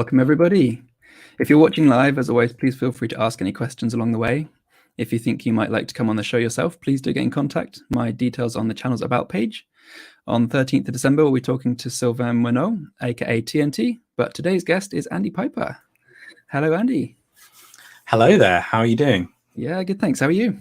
Welcome, everybody. If you're watching live, as always, please feel free to ask any questions along the way. If you think you might like to come on the show yourself, please do get in contact. My details on the channel's About page. On 13th of December, we'll be talking to Sylvain Monod, aka TNT, but today's guest is Andy Piper. Hello, Andy. Hello there. How are you doing? Yeah, good, thanks. How are you?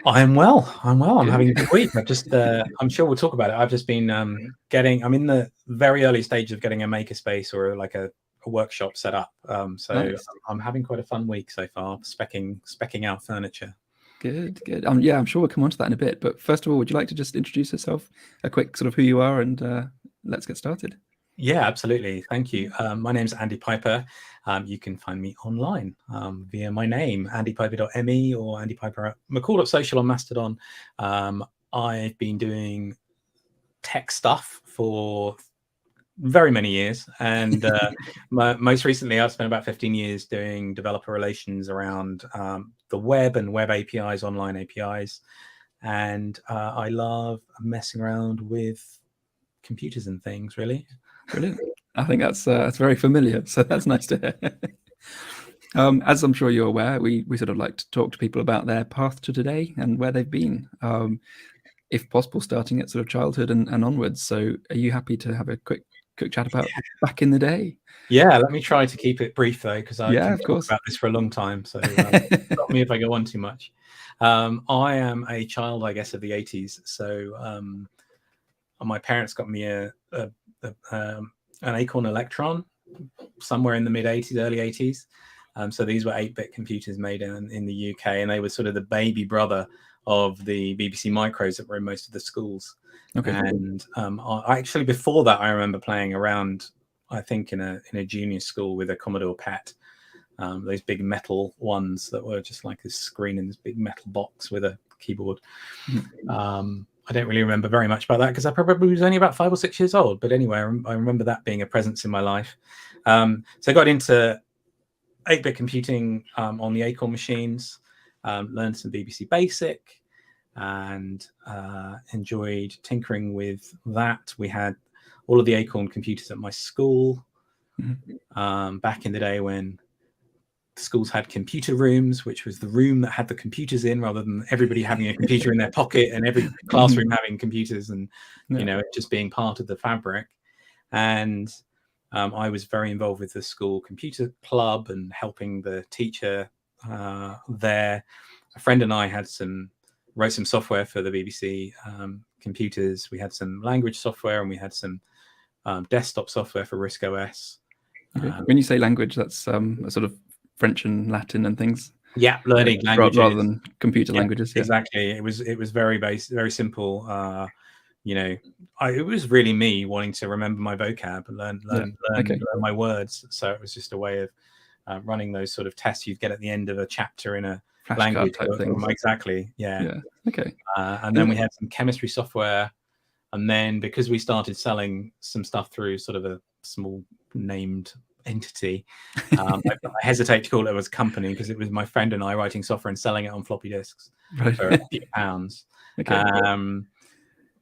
I'm well. I'm having a good week. I'm sure we'll talk about it. I've just been I'm in the very early stage of getting a makerspace or like a workshop set up. So Nice. I'm having quite a fun week so far, specking out furniture. Good. Yeah, I'm sure we'll come on to that in a bit. But first of all, would you like to just introduce yourself, a quick sort of who you are, and let's get started. Yeah, absolutely. Thank you. My name's Andy Piper. You can find me online via my name, andypiper.me or andypiper@mccall.social on Mastodon. I've been doing tech stuff for very many years, and most recently I've spent about 15 years doing developer relations around the web and web APIs, online APIs, and I love messing around with computers and things, really. Brilliant. I think that's very familiar, so that's nice to hear. As I'm sure you're aware, we sort of like to talk to people about their path to today and where they've been, if possible, starting at sort of childhood and onwards. So are you happy to have a quick chat about back in the day? Yeah, let me try to keep it brief though, because I can of course. talk about this for a long time. So stop me if I go on too much. I am a child, I guess, of the 80s. So my parents got me an Acorn Electron somewhere in the mid 80s, early 80s. So these were 8-bit computers made in the UK, and they were sort of the baby brother of the BBC Micros that were in most of the schools. Okay. And I actually, before that, I remember playing around, I think in a junior school with a Commodore PET, those big metal ones that were just like this screen in this big metal box with a keyboard. I don't really remember very much about that because I probably was only about 5 or 6 years old. But anyway, I remember that being a presence in my life. So I got into 8-bit computing on the Acorn machines, learned some BBC Basic, and enjoyed tinkering with that. We had all of the Acorn computers at my school back in the day when schools had computer rooms, which was the room that had the computers in, rather than everybody having a computer in their pocket and every classroom having computers, and it just being part of the fabric. And I was very involved with the school computer club and helping the teacher there. A friend and I wrote some software for the BBC computers. We had some language software and we had some desktop software for RISC OS. Okay. When you say language, that's a sort of French and Latin and things. Yeah, learning languages rather than computer languages. Yeah. Exactly. It was very basic, very simple. It was really me wanting to remember my vocab and learn my words. So it was just a way of running those sort of tests you'd get at the end of a chapter in a language type thing. Exactly. Yeah. Okay. And then we had some chemistry software, and then because we started selling some stuff through sort of a small named entity, I hesitate to call it as a company because it was my friend and I writing software and selling it on floppy disks for a few pounds. Okay.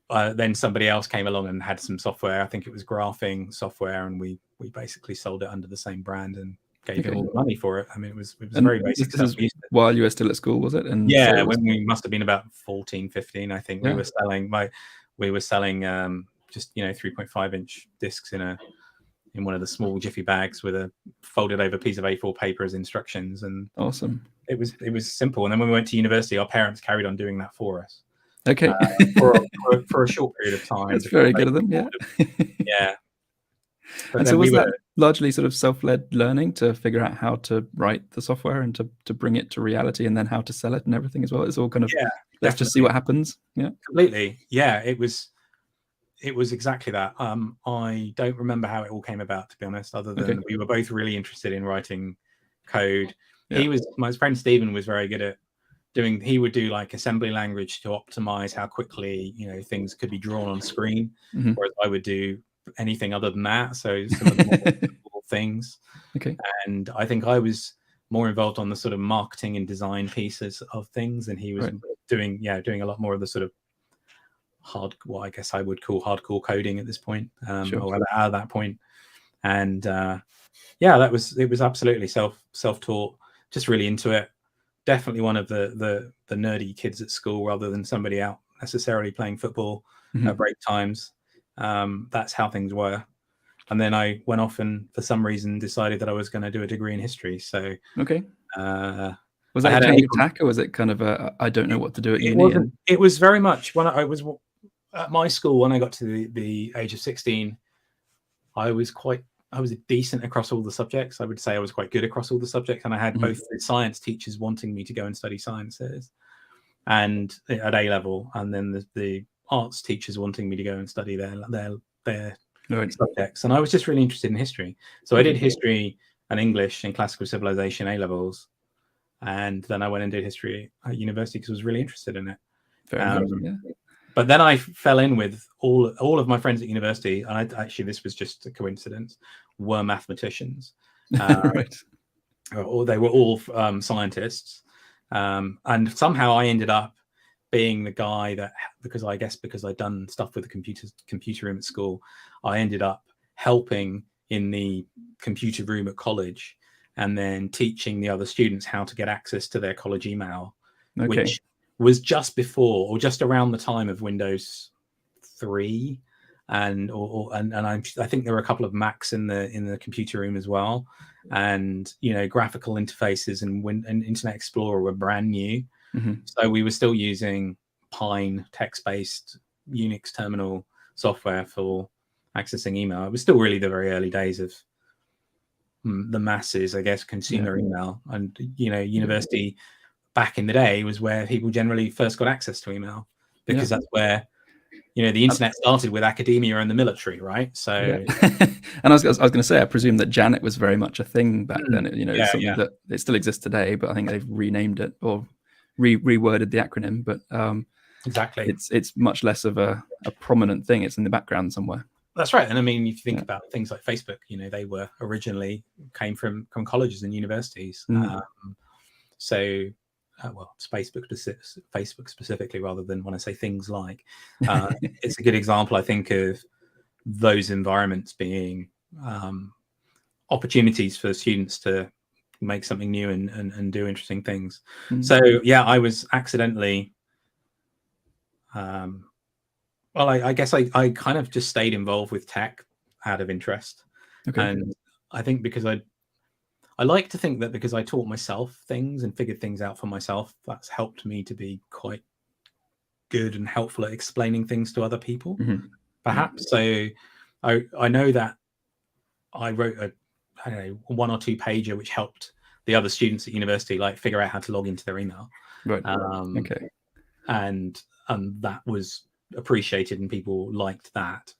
Then somebody else came along and had some software. I think it was graphing software, and we basically sold it under the same brand and gave him all the money for it. I mean, it was very basic stuff. While you were still at school, was it? And yeah, when we must have been about 14, 15, I think. We were selling just 3.5-inch discs in one of the small jiffy bags with a folded over piece of A4 paper as instructions. And awesome. It was simple. And then when we went to university, our parents carried on doing that for us. Okay. For a short period of time. That's very good of them. Yeah. Yeah. And so was that largely sort of self-led learning to figure out how to write the software and to bring it to reality, and then how to sell it and everything as well? It's all kind of, let's just see what happens. Yeah. Completely. Yeah. It was exactly that. I don't remember how it all came about, to be honest, other than we were both really interested in writing code. Yeah. My friend Stephen was very good at he would do like assembly language to optimize how quickly, things could be drawn on screen, whereas I would do anything other than that. So some of the more difficult things. Okay. And I think I was more involved on the sort of marketing and design pieces of things, and he was doing a lot more of the sort of what I guess I would call hardcore coding at this point, or at that point. And yeah, it was absolutely self-taught, just really into it. Definitely one of the nerdy kids at school rather than somebody out necessarily playing football at break times. That's how things were. And then I went off and for some reason decided that I was going to do a degree in history. So okay. Was I that had a an change A- of tack, or was it kind of a I don't know what to do at uni? It was very much when I was at my school when I got to the age of 16. I was decent across all the subjects. I would say I was quite good across all the subjects, and I had both the science teachers wanting me to go and study sciences, and at A level, and then the arts teachers wanting me to go and study their subjects. And I was just really interested in history, so I did history and English and classical civilization A levels, and then I went and did history at university because I was really interested in it. But then I fell in with all of my friends at university, and actually this was just a coincidence, were mathematicians. Right. Or they were all scientists, and somehow I ended up being the guy that, because I'd done stuff with the computer room at school, I ended up helping in the computer room at college, and then teaching the other students how to get access to their college email, which was just before or just around the time of Windows 3, and I think there were a couple of Macs in the computer room as well, and graphical interfaces and Internet Explorer were brand new, so we were still using Pine text-based Unix terminal software for accessing email. It was still really the very early days of the masses, I guess, consumer email, and university back in the day was where people generally first got access to email, because that's where the internet started, with academia and the military, right? So and I was going to say, I presume that Janet was very much a thing back then. It's something that it still exists today, but I think they've renamed it or reworded the acronym, but exactly, it's much less of a prominent thing. It's in the background somewhere. That's right. And I mean, if you think about things like Facebook, they were originally came from colleges and universities. So well, Facebook specifically, rather than when I say things like, it's a good example, I think, of those environments being opportunities for students to make something new and do interesting things. So yeah, I was accidentally, well, I guess I kind of just stayed involved with tech out of interest. And I think because I like to think that because I taught myself things and figured things out for myself, that's helped me to be quite good and helpful at explaining things to other people, perhaps. So I know that I wrote a 1 or 2 pager which helped the other students at university figure out how to log into their email. Right. And that was appreciated and people liked that.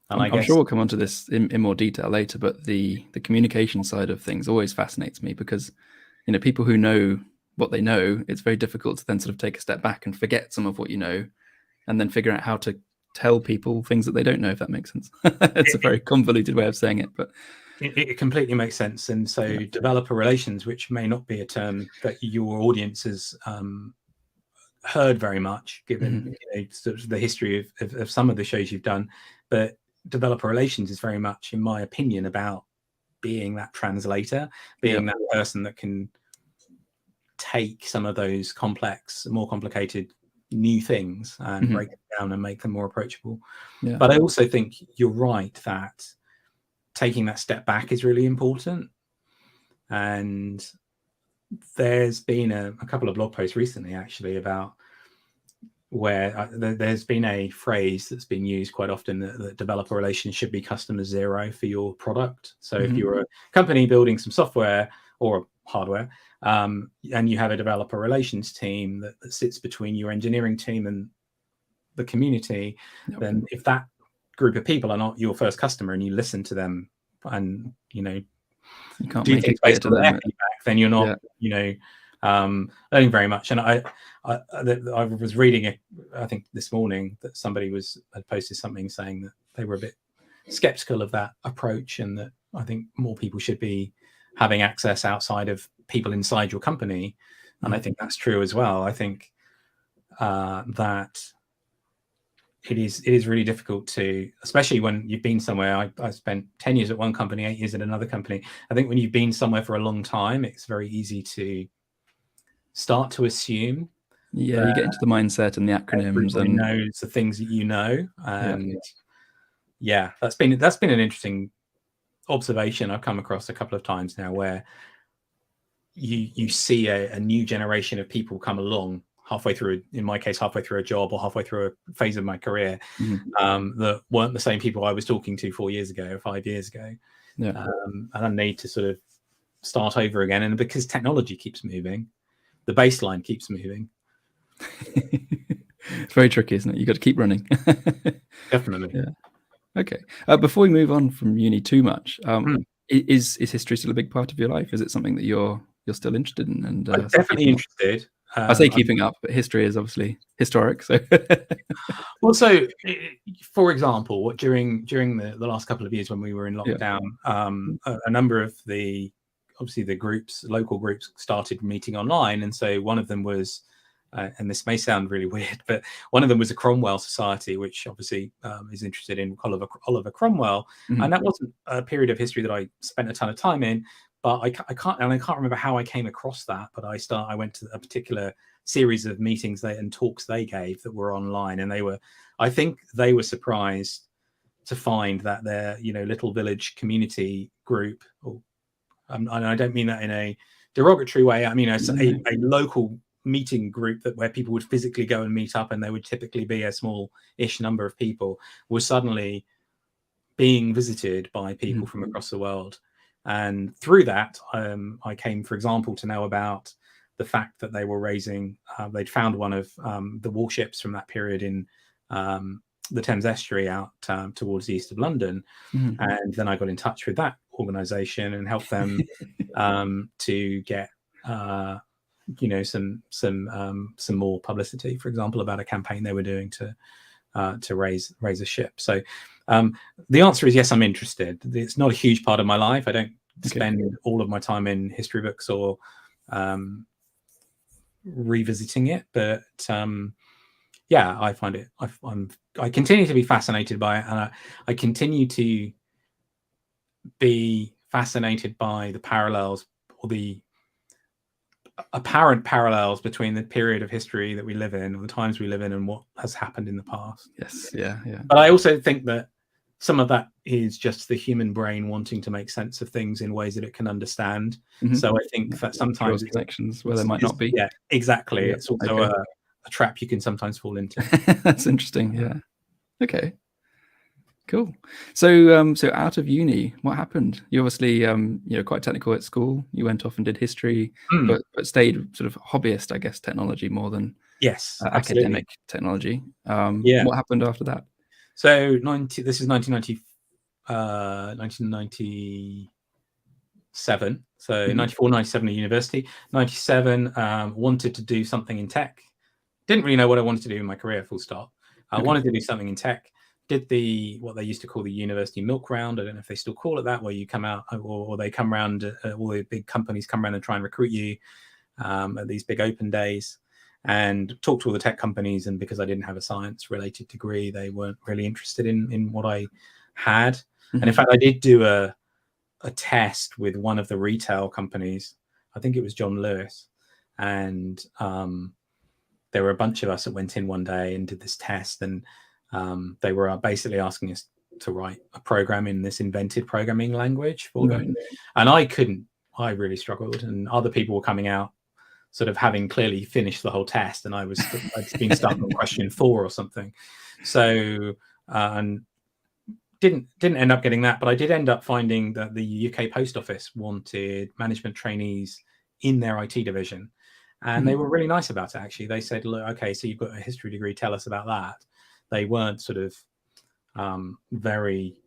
And I'm sure we'll come on to this in more detail later, but the communication side of things always fascinates me, because people who know what they know, it's very difficult to then sort of take a step back and forget some of what you know, and then figure out how to tell people things that they don't know, if that makes sense. It's a very convoluted way of saying it, but it completely makes sense. And so developer relations, which may not be a term that your audience has heard very much, given sort of the history of some of the shows you've done, but developer relations is very much, in my opinion, about being that translator, being that person that can take some of those more complicated new things and break them down and make them more approachable. But I also think you're right that taking that step back is really important. And there's been a couple of blog posts recently, actually, about where there's been a phrase that's been used quite often, that developer relations should be customer zero for your product. So if you're a company building some software or hardware, and you have a developer relations team that sits between your engineering team and the community, then if that group of people are not your first customer and you listen to them and you can't do things based on their feedback, then you're not learning very much. And I was reading I think this morning that somebody had posted something saying that they were a bit skeptical of that approach, and that I think more people should be having access outside of people inside your company. And I think that's true as well. I think that it is really difficult to, especially when you've been somewhere. I spent 10 years at one company, 8 years at another company. I think when you've been somewhere for a long time, it's very easy to start to assume. Yeah, you get into the mindset and the acronyms, Everybody and knows the things that you know, and that's been an interesting observation I've come across a couple of times now, where you see a new generation of people come along halfway through, in my case, halfway through a job or halfway through a phase of my career, that weren't the same people I was talking to 4 years ago or 5 years ago. And I need to sort of start over again. And because technology keeps moving, the baseline keeps moving. It's very tricky, isn't it? You've got to keep running. Definitely. Yeah. Okay. Before we move on from uni too much, is history still a big part of your life? Is it something that you're still interested in? And I'm definitely interested. I say keeping up, but history is obviously historic. So, well, so for example, during the last couple of years when we were in lockdown, a number of the local groups started meeting online, and so one of them was, and this may sound really weird, but one of them was a Cromwell Society, which obviously is interested in Oliver Cromwell, and that wasn't a period of history that I spent a ton of time in. But I can't remember how I came across that. But I went to a particular series of meetings and talks they gave that were online, and I think they were surprised to find that their little village community group, and I don't mean that in a derogatory way. I mean a local meeting group where people would physically go and meet up, and there would typically be a small-ish number of people, was suddenly being visited by people from across the world. And through that, I came, for example, to know about the fact that they were raising, they'd found one of the warships from that period in the Thames Estuary out towards the east of London. And then I got in touch with that organization and helped them to get, some more publicity, for example, about a campaign they were doing to raise a ship. So the answer is yes, I'm interested. It's not a huge part of my life. I don't spend all of my time in history books or revisiting it, but I find it. I continue to be fascinated by it, and I continue to be fascinated by the parallels, or the apparent parallels, between the period of history that we live in, or the times we live in, and what has happened in the past. Yes, yeah. But I also think that some of that is just the human brain wanting to make sense of things in ways that it can understand. So I think that sometimes it's connections where there might not be. Yeah, exactly. It's also a trap you can sometimes fall into. That's interesting. Yeah. Okay. Cool. So, so out of uni, what happened? You obviously, quite technical at school. You went off and did history, but stayed sort of hobbyist, I guess, technology more than academic technology. What happened after that? So this is 1997. So 94, 97 at university. 97, wanted to do something in tech. Didn't really know what I wanted to do in my career, full stop. I wanted to do something in tech. Did what they used to call the university milk round. I don't know if they still call it that, where you come out, or they come around, all the big companies come around and try and recruit you at these big open days, and talk to all the tech companies. And because I didn't have a science related degree, they weren't really interested in what I had. And in fact, I did do a test with one of the retail companies. I think it was John Lewis. And there were a bunch of us that went in one day and did this test. And they were basically asking us to write a program in this invented programming language for them. And I really struggled. And other people were coming out sort of having clearly finished the whole test, and I'd been stuck on question 4 or something. So didn't end up getting that, but I did end up finding that the UK Post Office wanted management trainees in their IT division, and they were really nice about it. Actually, they said, "Look, okay, so you've got a history degree. Tell us about that." They weren't sort of very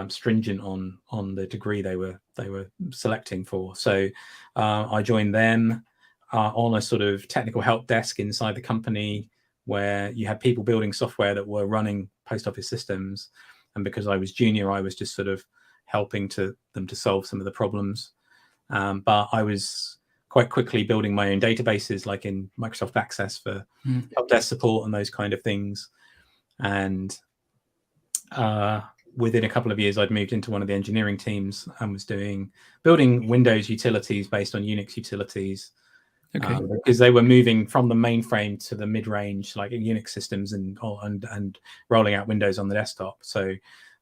stringent on the degree they were selecting for. So I joined them on a sort of technical help desk inside the company, where you had people building software that were running post office systems. And because I was junior, I was just sort of helping them to solve some of the problems. But I was quite quickly building my own databases, like in Microsoft Access for help desk support and those kind of things. And within a couple of years, I'd moved into one of the engineering teams and was building Windows utilities based on Unix utilities. Okay. Because they were moving from the mainframe to the mid-range, like Unix systems, and rolling out Windows on the desktop. So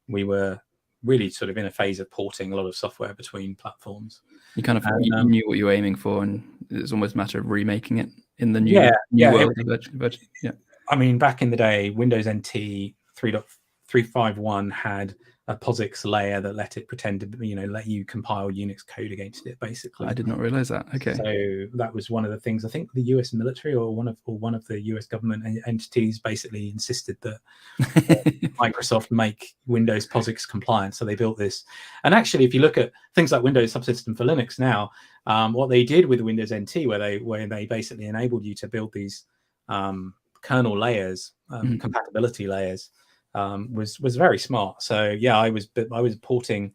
we were really sort of in a phase of porting a lot of software between platforms. You kind of you knew what you were aiming for, and it's almost a matter of remaking it in the new world. Yeah. I mean, back in the day, Windows NT 3.351 had a POSIX layer that let it pretend to, let you compile Unix code against it, basically. I did not realize that. Okay. So that was one of the things. I think the US military or one of the US government entities basically insisted that Microsoft make Windows POSIX compliant. So they built this. And actually, if you look at things like Windows Subsystem for Linux now, what they did with Windows NT, where they basically enabled you to build these kernel layers, compatibility layers, was very smart. So yeah, I was porting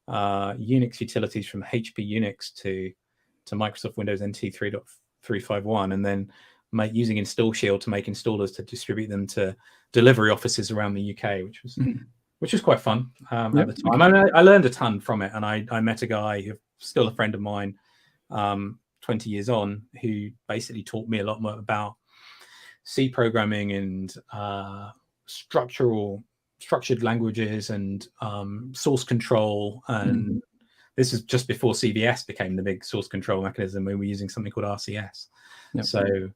Unix utilities from HP Unix to Microsoft Windows NT 3.351, and then using Install Shield to make installers to distribute them to delivery offices around the UK, which was quite fun at the time. I learned a ton from it, and I met a guy who's still a friend of mine, 20 years on, who basically taught me a lot more about C programming and structured languages and source control. And this is just before CVS became the big source control mechanism. We were using something called RCS. Yep. So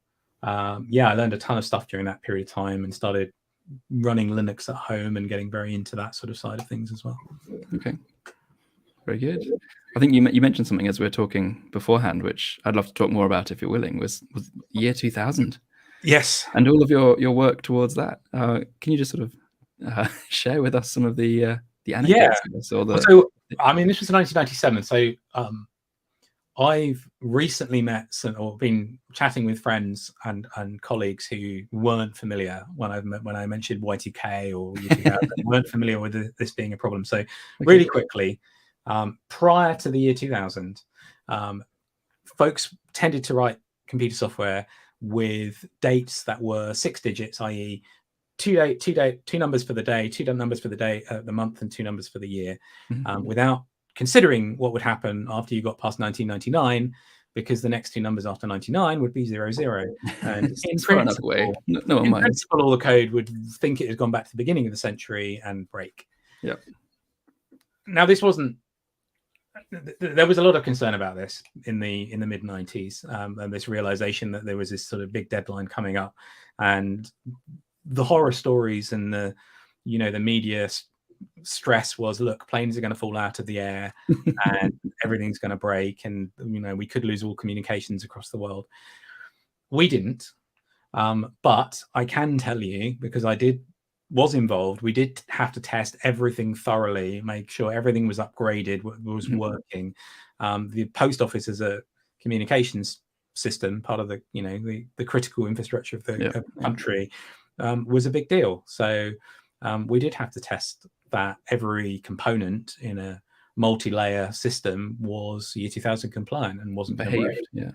I learned a ton of stuff during that period of time and started running Linux at home and getting very into that sort of side of things as well. Okay, very good. I think you mentioned something as we were talking beforehand, which I'd love to talk more about if you're willing, was year 2000. Yes. And all of your work towards that. Can you just sort of share with us some of the anecdotes? Yeah. So, I mean, this was 1997. So I've recently met or been chatting with friends and colleagues who weren't familiar when I mentioned Y2K or weren't familiar with this being a problem. So really quickly, prior to the year 2000, folks tended to write computer software with dates that were 6 digits, i.e. two numbers for the day, two numbers for the day, the month, and 2 numbers for the year, without considering what would happen after you got past 1999, because the next 2 numbers after 99 would be 00. And in principle, all the code would think it had gone back to the beginning of the century and break. Yeah. Now, this wasn't. There was a lot of concern about this in the mid 90s, and this realization that there was this sort of big deadline coming up, and the horror stories and the media stress was, look, planes are going to fall out of the air and everything's going to break, and we could lose all communications across the world. We didn't, but I can tell you, because I was involved, we did have to test everything thoroughly, make sure everything was upgraded, was working. The post office is a communications system, part of the critical infrastructure of the country, was a big deal. So we did have to test that every component in a multi-layer system was year 2000 compliant and wasn't behaved. Yeah.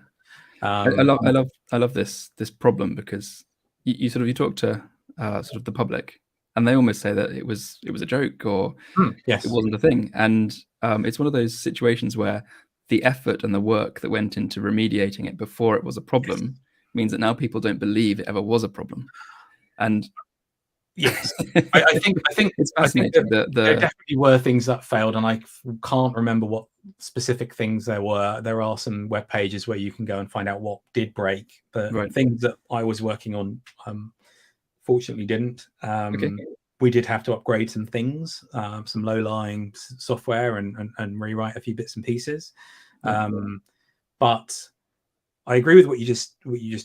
I love this problem, because you talk to sort of the public, and they almost say that it was a joke, or it wasn't a thing. And it's one of those situations where the effort and the work that went into remediating it before it was a problem means that now people don't believe it ever was a problem. And yes, I think it's fascinating. There definitely were things that failed, and I can't remember what specific things there were. There are some web pages where you can go and find out what did break, but things that I was working on fortunately didn't. We did have to upgrade some things, some low-lying software, and rewrite a few bits and pieces. But I agree with what you just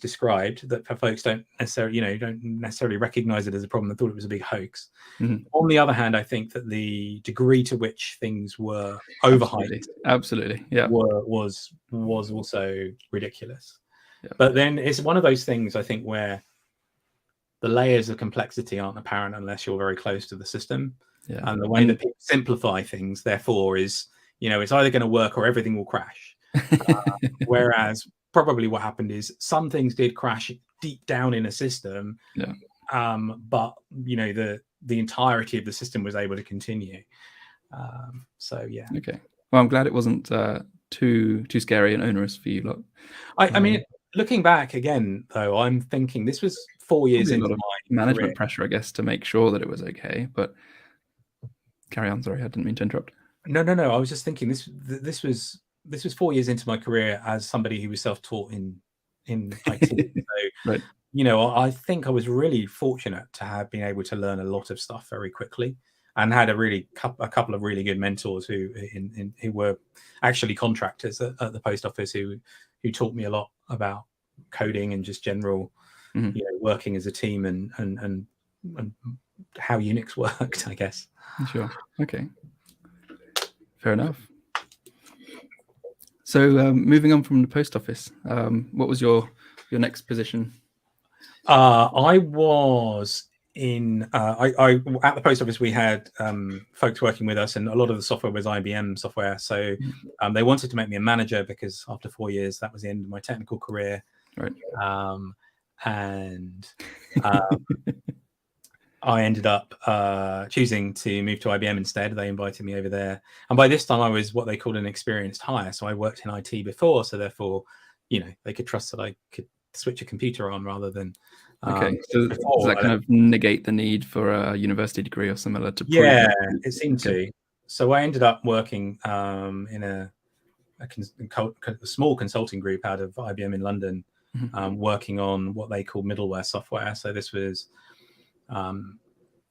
described, that folks don't necessarily recognize it as a problem. They thought it was a big hoax. On the other hand, I think that the degree to which things were overhyped, absolutely, was also ridiculous. But then it's one of those things, I think, where the layers of complexity aren't apparent unless you're very close to the system. And the way that people simplify things, therefore, is it's either going to work or everything will crash. Whereas probably what happened is some things did crash deep down in a system, but the entirety of the system was able to continue. So yeah. Okay. Well, I'm glad it wasn't too scary and onerous for you lot. I mean, looking back again, though, I'm thinking this was 4 years into my management career. pressure, I guess, to make sure that it was okay. But carry on. Sorry, I didn't mean to interrupt. No. I was just thinking this was 4 years into my career as somebody who was self-taught in IT. So, right. I think I was really fortunate to have been able to learn a lot of stuff very quickly, and had a couple of really good mentors who were actually contractors at the post office who taught me a lot about coding and just general, working as a team and how Unix worked, I guess. Sure. Okay. Fair enough. So moving on from the post office, what was your next position? I was in I at the post office. We had folks working with us, and a lot of the software was IBM software. So they wanted to make me a manager, because after 4 years, that was the end of my technical career. Right. I ended up choosing to move to IBM instead. They invited me over there, and by this time I was what they called an experienced hire. So I worked in IT before, so therefore, they could trust that I could switch a computer on rather than. Okay, so does that kind of negate the need for a university degree or similar to? Yeah, it seemed to. So I ended up working in a small consulting group out of IBM in London, working on what they call middleware software. So this was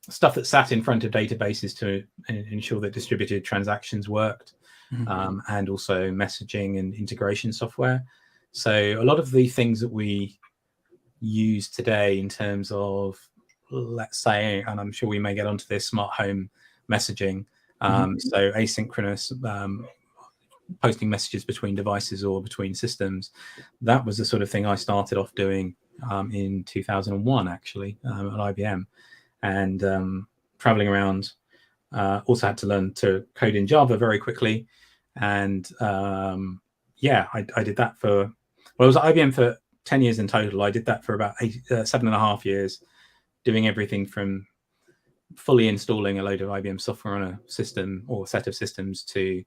stuff that sat in front of databases to ensure that distributed transactions worked, and also messaging and integration software. So a lot of the things that we use today in terms of, let's say, and I'm sure we may get onto this, smart home messaging, so asynchronous posting messages between devices or between systems, that was the sort of thing I started off doing in 2001, actually, at IBM. And traveling around, also had to learn to code in Java very quickly. And I did that I was at IBM for 10 years in total. I did that for about 7.5 years, doing everything from fully installing a load of IBM software on a system or set of systems to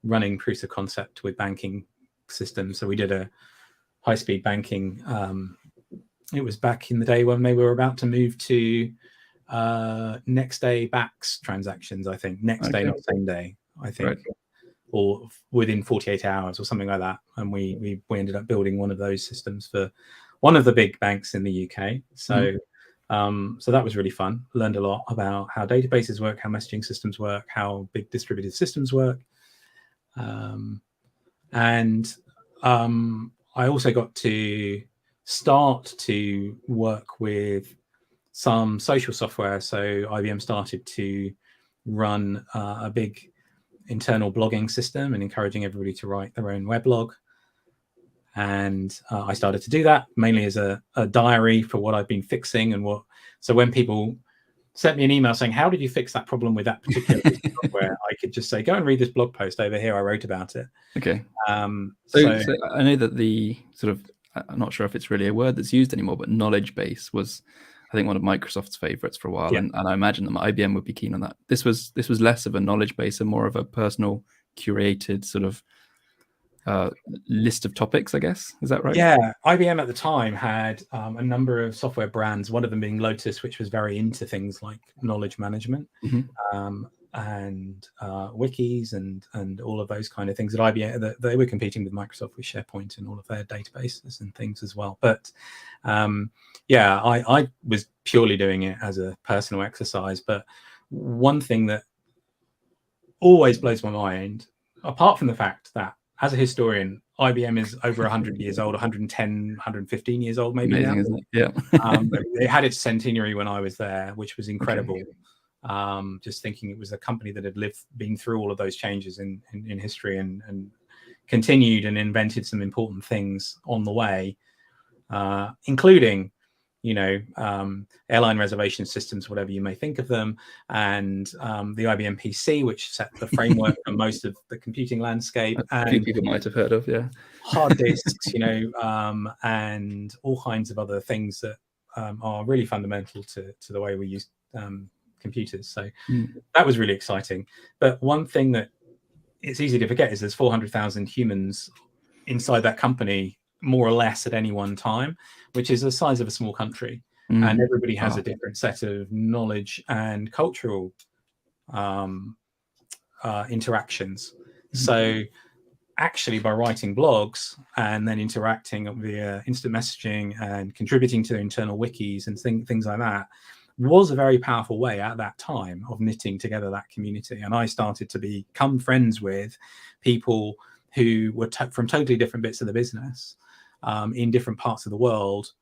running proofs of concept with banking systems. So we did a high-speed banking. It was back in the day when they were about to move to next day backs transactions, I think. Next day, not same day, I think. Right. Or within 48 hours or something like that. And we ended up building one of those systems for one of the big banks in the UK. So so that was really fun. Learned a lot about how databases work, how messaging systems work, how big distributed systems work. And I also got to start to work with some social software. So IBM started to run a big internal blogging system and encouraging everybody to write their own weblog. And I started to do that mainly as a diary for what I've been fixing and what. So when people sent me an email saying, how did you fix that problem with that particular piece of software, I could just say, go and read this blog post over here. I wrote about it. Okay. So I know that the sort of, I'm not sure if it's really a word that's used anymore, but knowledge base was, I think, one of Microsoft's favorites for a while. Yeah. And I imagine that IBM would be keen on that. This was less of a knowledge base and more of a personal curated sort of list of topics, I guess. Is that right? Yeah. IBM at the time had a number of software brands, one of them being Lotus, which was very into things like knowledge management, and wikis and all of those kind of things. At IBM, that they were competing with Microsoft with SharePoint and all of their databases and things as well. But I was purely doing it as a personal exercise. But one thing that always blows my mind, apart from the fact that as a historian, IBM is over 100 years old, 110, 115 years old, maybe. Amazing, now. Isn't it? Yeah. It had its centenary when I was there, which was incredible. Okay. Just thinking it was a company that had been through all of those changes in history and continued and invented some important things on the way, including, airline reservation systems, whatever you may think of them, and the IBM PC, which set the framework for most of the computing landscape. A few people might have heard of, yeah. Hard disks, and all kinds of other things that are really fundamental to the way we use computers. So Mm. that was really exciting. But one thing that it's easy to forget is there's 400,000 humans inside that company, more or less, at any one time, which is the size of a small country. Mm. And everybody has Wow. a different set of knowledge and cultural interactions. So actually, by writing blogs and then interacting via instant messaging and contributing to their internal wikis and things like that, was a very powerful way at that time of knitting together that community. And I started to become friends with people who were from totally different bits of the business, in different parts of the world,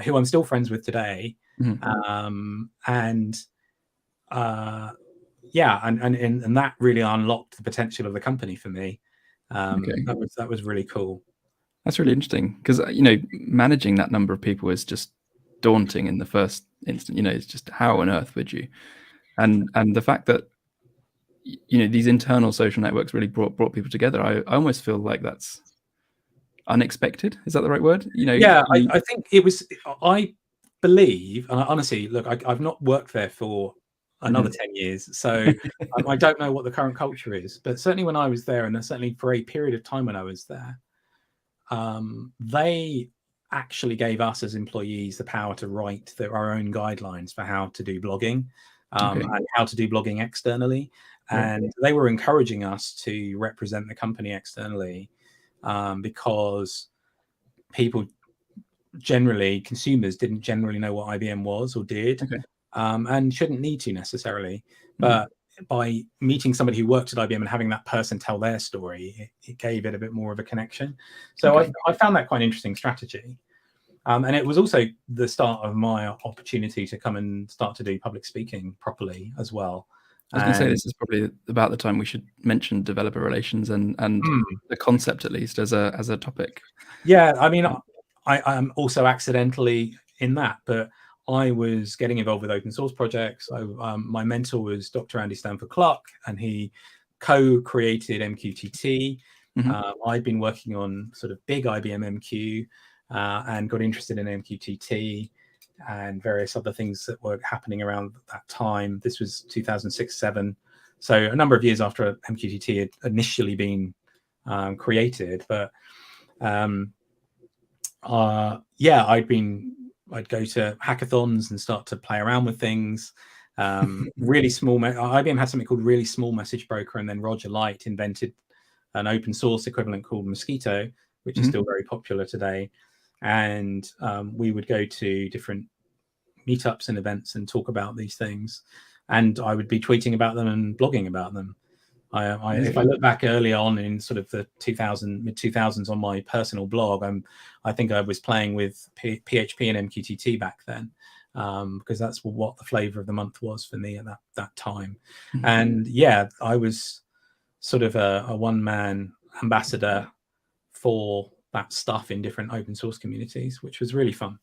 who I'm still friends with today. And that really unlocked the potential of the company for me. That was really cool. That's really interesting, because managing that number of people is just daunting in the first instant. It's just, how on earth would you? And the fact that these internal social networks really brought people together, I almost feel like that's unexpected. Is that the right word? I think it was. I believe, and honestly, look, I've not worked there for another 10 years, so I don't know what the current culture is, but certainly when I was there, and certainly for a period of time when I was there, they actually gave us as employees the power to write our own guidelines for how to do blogging, and how to do blogging externally. And they were encouraging us to represent the company externally, because people consumers didn't generally know what IBM was or did, and shouldn't need to necessarily. But by meeting somebody who worked at IBM and having that person tell their story, it gave it a bit more of a connection. So I found that quite an interesting strategy. And it was also the start of my opportunity to come and start to do public speaking properly as well. I was going to say, this is probably about the time we should mention developer relations and the concept, at least, as a topic. Yeah, I mean, I'm also accidentally in that, but I was getting involved with open source projects. My mentor was Dr. Andy Stanford Clark, and he co-created MQTT. I'd been working on sort of big IBM MQ, and got interested in MQTT and various other things that were happening around that time. This was 2006-07, so a number of years after MQTT had initially been created. But I'd go to hackathons and start to play around with things. Really small. IBM had something called Really Small Message Broker, and then Roger Light invented an open source equivalent called Mosquito, which is still very popular today. And we would go to different meetups and events and talk about these things. And I would be tweeting about them and blogging about them. If I look back early on in sort of the mid 2000s on my personal blog, I think I was playing with PHP and MQTT back then, because that's what the flavor of the month was for me at that time. And yeah, I was sort of a one-man ambassador for that stuff in different open source communities, which was really fun.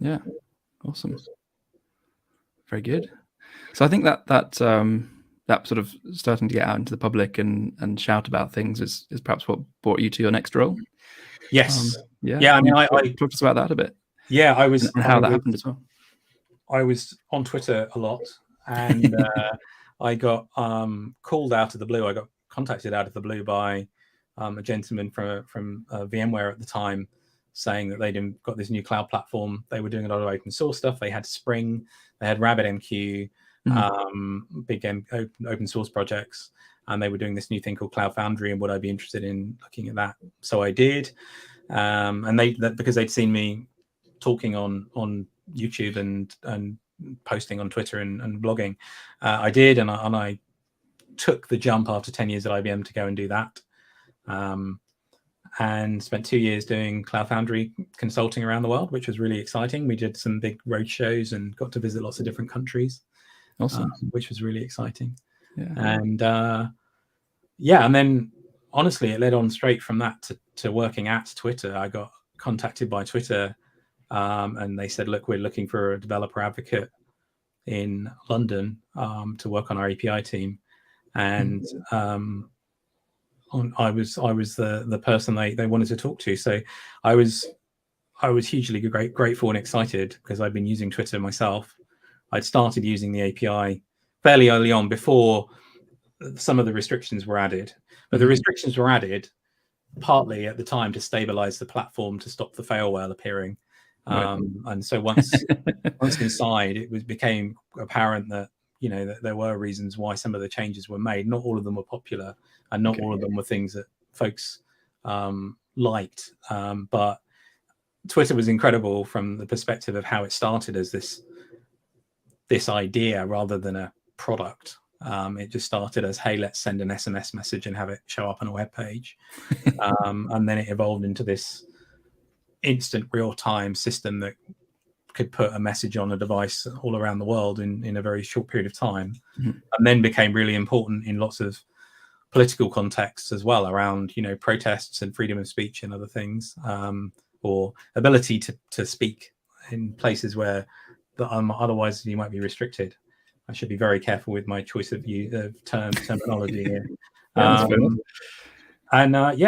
Yeah, awesome, very good. So I think that sort of starting to get out into the public and shout about things is perhaps what brought you to your next role. Yes. Yeah. I mean, I talk to us about that a bit. Yeah, I was, and how that happened as well. I was on Twitter a lot, and I got called out of the blue. I got contacted out of the blue by a gentleman from VMware at the time, saying that they'd got this new cloud platform. They were doing a lot of open source stuff. They had Spring, they had RabbitMQ, big open source projects, and they were doing this new thing called Cloud Foundry, and would I be interested in looking at that? So I did, and because they'd seen me talking on YouTube and posting on Twitter and blogging, I did, and I took the jump after 10 years at IBM to go and do that. And spent 2 years doing Cloud Foundry consulting around the world, which was really exciting. We did some big road shows and got to visit lots of different countries. Awesome. Which was really exciting. Yeah. And and then honestly, it led on straight from that to working at Twitter. I got contacted by Twitter, and they said, look, we're looking for a developer advocate in London to work on our API team. And I was the person they wanted to talk to. So I was I was hugely grateful and excited because I'd been using Twitter myself. I'd started using the API fairly early on before some of the restrictions were added. But the restrictions were added partly at the time to stabilize the platform, to stop the fail whale appearing. And so once inside, it became apparent that, you know, that there were reasons why some of the changes were made. Not all of them were popular, and not all of them were things that folks liked. But Twitter was incredible from the perspective of how it started as this idea rather than a product. It just started as, hey, let's send an SMS message and have it show up on a web page. And then it evolved into this instant real-time system that could put a message on a device all around the world in a very short period of time. And then became really important in lots of political contexts as well, around, you know, protests and freedom of speech and other things, or ability to speak in places where otherwise you might be restricted. I should be very careful with my choice of terminology here. Yeah,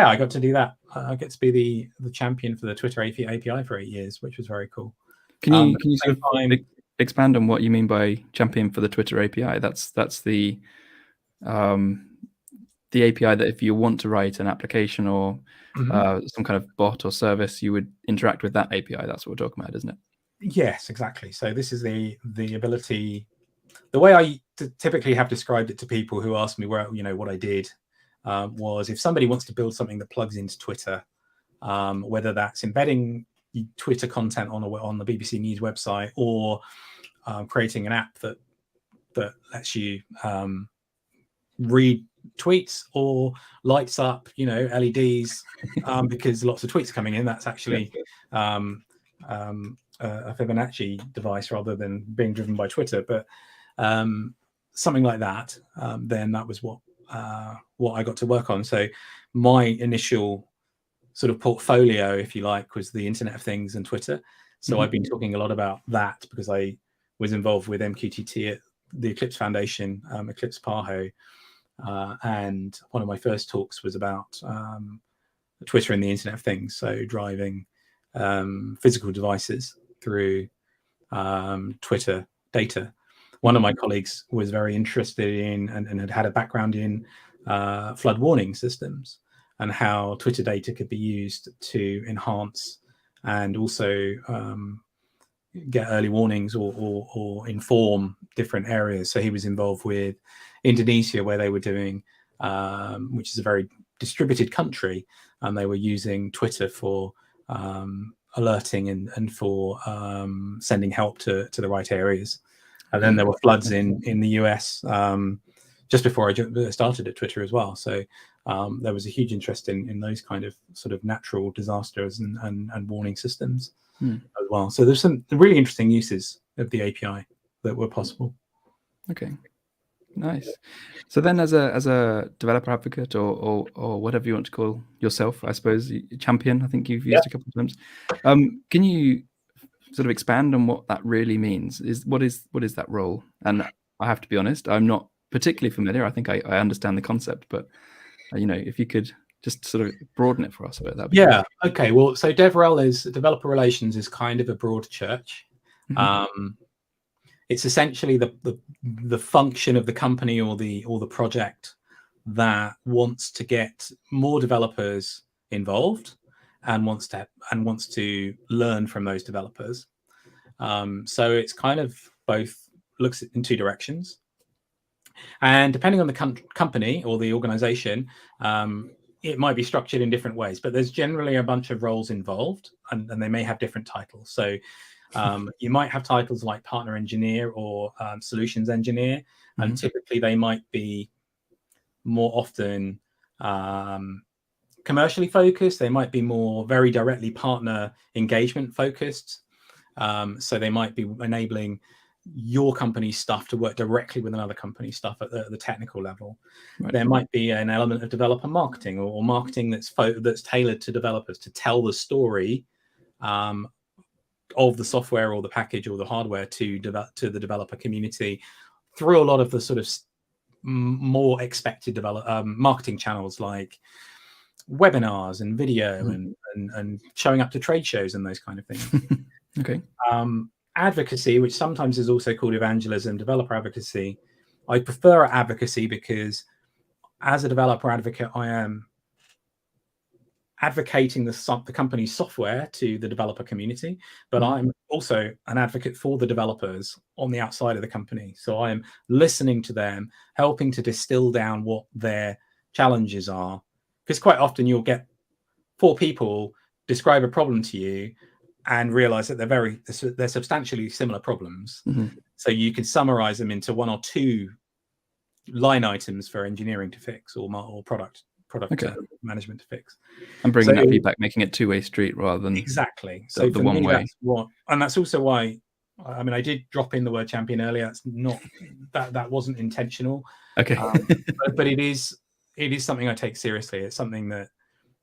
I got to do that. I get to be the champion for the Twitter API for 8 years, which was very cool. Can you sort of expand on what you mean by champion for the Twitter API? That's the API that if you want to write an application or some kind of bot or service, you would interact with that API. That's what we're talking about, isn't it? Yes, exactly. So this is the ability. The way I typically have described it to people who ask me where, you know, what I did was, if somebody wants to build something that plugs into Twitter, whether that's embedding Twitter content on the BBC News website, or creating an app that lets you read tweets or lights up, you know, LEDs because lots of tweets are coming in. That's actually a Fibonacci device rather than being driven by Twitter, but something like that. Then that was what I got to work on. So my initial sort of portfolio, if you like, was the Internet of Things and Twitter. So I've been talking a lot about that because I was involved with MQTT at the Eclipse Foundation, Eclipse PAHO, and one of my first talks was about Twitter and the Internet of Things, so driving physical devices through Twitter data. One of my colleagues was very interested in and had a background in flood warning systems, and how Twitter data could be used to enhance and also get early warnings or inform different areas. So he was involved with Indonesia, where they were doing, which is a very distributed country, and they were using Twitter for alerting and for sending help to the right areas. And then there were floods in the US just before I started at Twitter as well. So there was a huge interest in those kind of sort of natural disasters and warning systems as well. So there's some really interesting uses of the API that were possible. Okay, nice. So then, as a developer advocate or whatever you want to call yourself, I suppose, champion, I think you've used a couple of times. Can you sort of expand on what that really means? What is that role? And I have to be honest, I'm not particularly familiar. I think I understand the concept, but you know, if you could just sort of broaden it for us a bit, that'd be great. Okay. Well, so DevRel is developer relations is kind of a broad church. It's essentially the function of the company or the project that wants to get more developers involved and wants to learn from those developers. So it's kind of both looks in two directions. And depending on the company or the organization, it might be structured in different ways, but there's generally a bunch of roles involved, and they may have different titles. So you might have titles like partner engineer or solutions engineer, and typically they might be more often commercially focused. They might be more very directly partner engagement focused. So they might be enabling your company's stuff to work directly with another company's stuff at the technical level. Right. There might be an element of developer marketing or marketing that's tailored to developers to tell the story of the software or the package or the hardware to the developer community through a lot of the sort of more expected marketing channels like webinars and video and and showing up to trade shows and those kind of things. Okay. Advocacy, which sometimes is also called evangelism, developer advocacy. I prefer advocacy because as a developer advocate, I am advocating the company's software to the developer community, but I'm also an advocate for the developers on the outside of the company. So I am listening to them, helping to distill down what their challenges are. Because quite often you'll get 4 people describe a problem to you and realize that they're substantially similar problems. So you can summarize them into 1 or 2 line items for engineering to fix or product management to fix, and bringing that feedback, making it two-way street rather than exactly. So the one way. And that's also why, I mean, I did drop in the word champion earlier. It's not that wasn't intentional. Okay. But it is something I take seriously. It's something that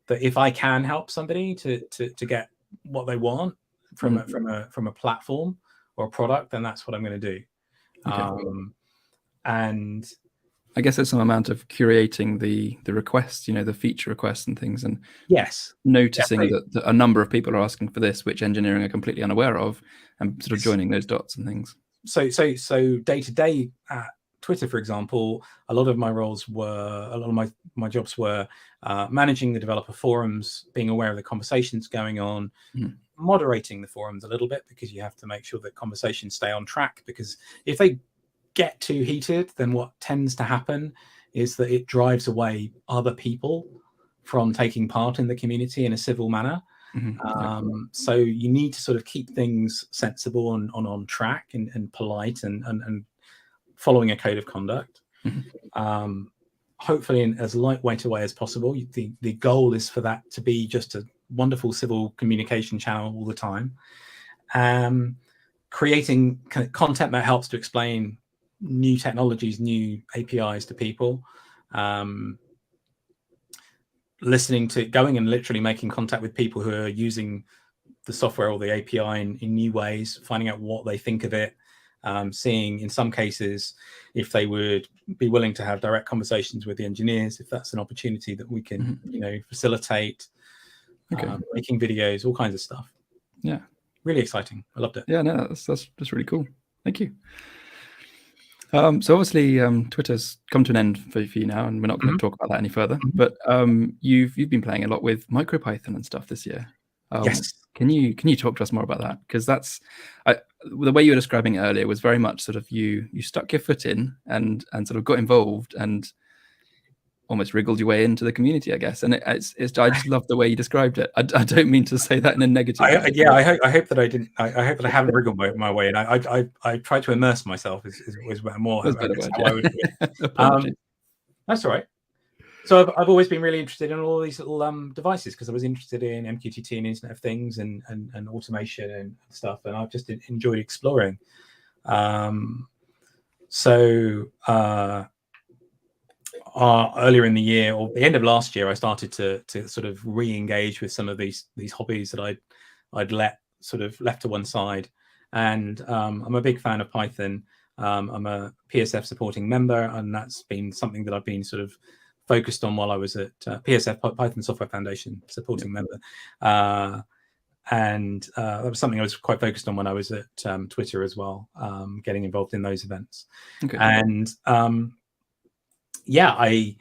if I can help somebody to get what they want from a platform or a product, then that's what I'm going to do. Okay. And I guess there's some amount of curating the requests, the feature requests and things, and yes, noticing that a number of people are asking for this, which engineering are completely unaware of, and sort of joining those dots and things. So day to day at Twitter, for example, a lot of my jobs were managing the developer forums, being aware of the conversations going on, moderating the forums a little bit, because you have to make sure that conversations stay on track, because if they get too heated, then what tends to happen is that it drives away other people from taking part in the community in a civil manner. So you need to sort of keep things sensible and on track and polite and following a code of conduct. Hopefully in as lightweight a way as possible. The goal is for that to be just a wonderful civil communication channel all the time. Creating content that helps to explain new technologies, new APIs to people, going and literally making contact with people who are using the software or the API in new ways, finding out what they think of it, seeing in some cases if they would be willing to have direct conversations with the engineers, if that's an opportunity that we can facilitate, making videos, all kinds of stuff. Yeah, really exciting. I loved it. Yeah, no, that's really cool. Thank you. So obviously Twitter's come to an end for you now, and we're not going to talk about that any further. But you've been playing a lot with MicroPython and stuff this year. Yes. Can you talk to us more about that? Because that's the way you were describing it earlier was very much sort of you stuck your foot in and sort of got involved and almost wriggled your way into the community, I guess. And I just love the way you described it. I don't mean to say that in a negative way. I hope that I didn't. I hope that I haven't wriggled my way, and I try to immerse myself is more. That's all right. So I've always been really interested in all these little devices, because I was interested in MQTT and Internet of Things and automation and stuff, and I've just enjoyed exploring. Earlier in the year, or the end of last year, I started to sort of re-engage with some of these hobbies that I'd left to one side. And I'm a big fan of Python. I'm a PSF supporting member, and that's been something that I've been sort of focused on while I was at PSF, Python Software Foundation supporting member. And that was something I was quite focused on when I was at Twitter as well, getting involved in those events. Okay. And I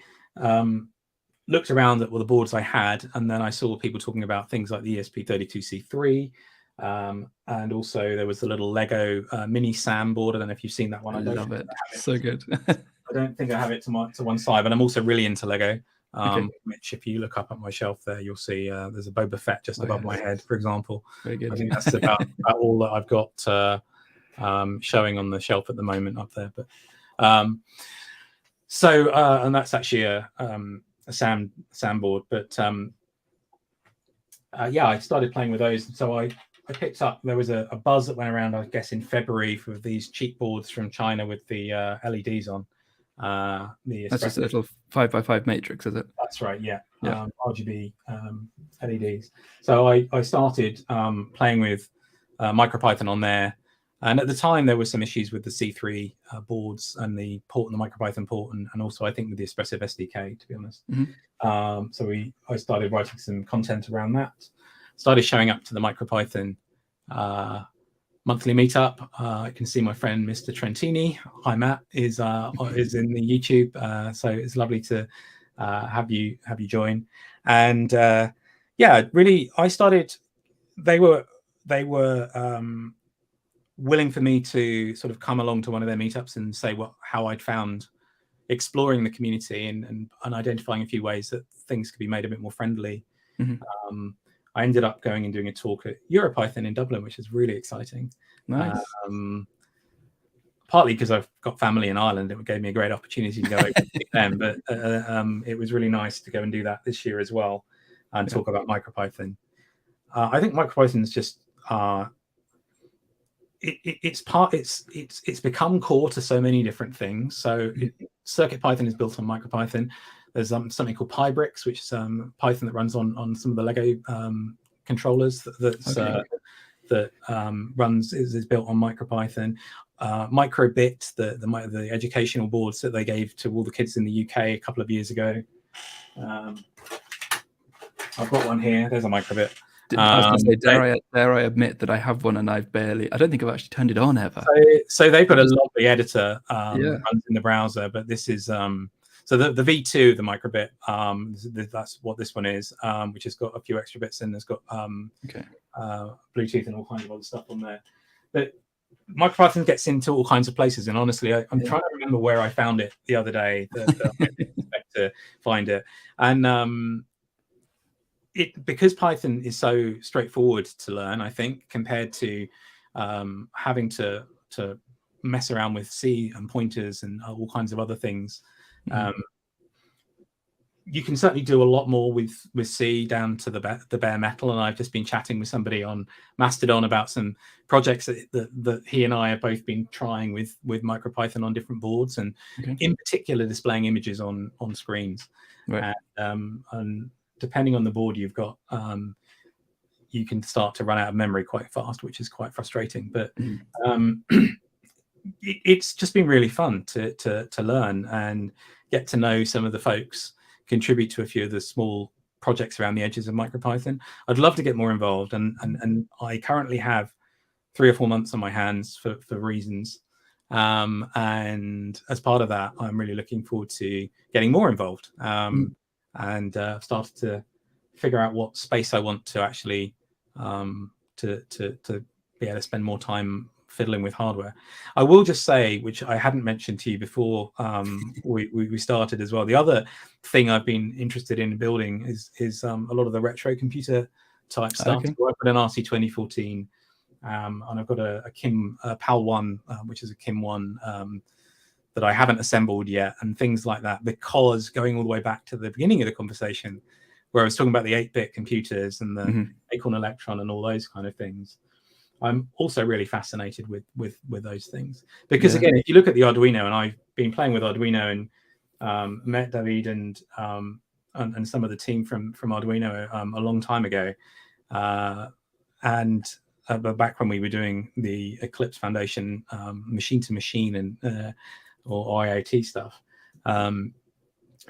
looked around at all the boards I had, and then I saw people talking about things like the ESP32C3, and also there was the little Lego mini SAM board. I don't know if you've seen that one. I love it. So good. I don't think I have it to one side, but I'm also really into Lego. Which, if you look up at my shelf there, you'll see there's a Boba Fett just above my head, for example. Very good. I think that's about all that I've got showing on the shelf at the moment up there. But and that's actually a SAM board. But I started playing with those. So I picked up, there was a buzz that went around, I guess, in February for these cheap boards from China with the LEDs on. That's just a little 5x5 matrix, is it? That's right. Yeah. RGB LEDs. So I started playing with MicroPython on there, and at the time there were some issues with the C3 boards and the port and the MicroPython port, and also I think with the Espressif SDK, to be honest. So I started writing some content around that. started showing up to the MicroPython monthly meetup. I can see my friend Mr. Trentini. Hi Matt, is in the YouTube. So it's lovely to have you join. And yeah, really, I started. They were willing for me to sort of come along to one of their meetups and say how I'd found exploring the community and identifying a few ways that things could be made a bit more friendly. Mm-hmm. I ended up going and doing a talk at EuroPython in Dublin, which is really exciting. Nice. Partly because I've got family in Ireland, it gave me a great opportunity to go over and meet them. But it was really nice to go and do that this year as well and talk about MicroPython. I think MicroPython is just it's become core to so many different things. So CircuitPython is built on MicroPython. There's something called PyBricks, which is Python that runs on some of the Lego controllers that runs is built on MicroPython. Microbit, the educational boards that they gave to all the kids in the UK a couple of years ago. I've got one here. There's a Microbit. I was going to say, dare I admit that I have one and I don't think I've actually turned it on ever. So they've got a lovely editor that runs in the browser, but this is so the V2, the Microbit, that's what this one is, which has got a few extra bits in. There's got Bluetooth and all kinds of other stuff on there. But MicroPython gets into all kinds of places, and honestly, I'm trying to remember where I found it the other day that I didn't expect to find it. And because Python is so straightforward to learn, I think, compared to having to mess around with C and pointers and all kinds of other things. You can certainly do a lot more with C down to the bare metal. And I've just been chatting with somebody on Mastodon about some projects that he and I have both been trying with MicroPython on different boards, and in particular displaying images on screens. Right. And depending on the board you've got, you can start to run out of memory quite fast, which is quite frustrating. But it's just been really fun to learn and get to know some of the folks, contribute to a few of the small projects around the edges of MicroPython. I'd love to get more involved, and I currently have 3 or 4 months on my hands for reasons. And as part of that, I'm really looking forward to getting more involved. And started to figure out what space I want to actually to be able to spend more time fiddling with hardware. I will just say, which I hadn't mentioned to you before we started as well, the other thing I've been interested in building is a lot of the retro computer type stuff. So I've got an RC 2014 and I've got a PAL 1, which is a KIM 1 that I haven't assembled yet, and things like that, because going all the way back to the beginning of the conversation where I was talking about the 8-bit computers and the Acorn Electron and all those kind of things, I'm also really fascinated with those things. Because again, if you look at the Arduino, and I've been playing with Arduino and met David and some of the team from Arduino a long time ago, and back when we were doing the Eclipse Foundation machine to machine and or IoT stuff,